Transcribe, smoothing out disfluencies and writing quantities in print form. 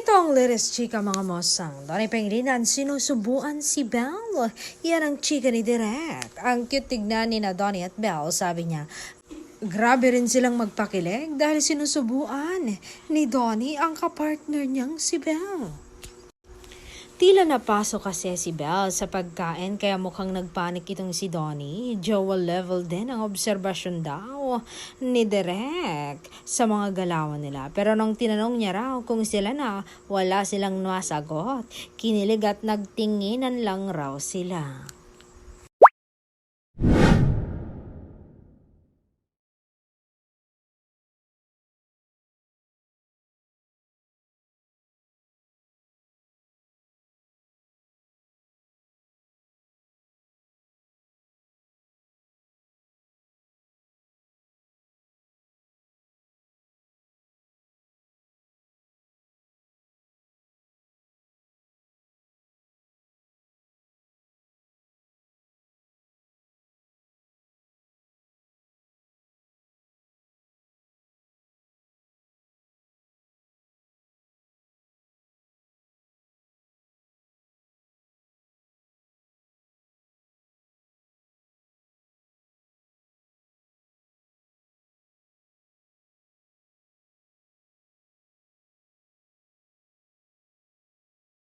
Ito ang latest chika mga mosang. Donnie Pangilinan, sinusubuan si Belle. Yan ang chika ni Direk. Ang cute tignan ni na Donnie at Belle, sabi niya. Grabe rin silang magpakilig dahil sinusubuan ni Donnie ang kapartner niyang si Belle. Tila napasok kasi si Belle sa pagkain kaya mukhang nagpanik itong si Donnie. Jowa level din ang obserbasyon daw ni Derek sa mga galawan nila. Pero nung tinanong niya raw kung sila na, wala silang nasagot. Kinilig at nagtinginan lang raw sila.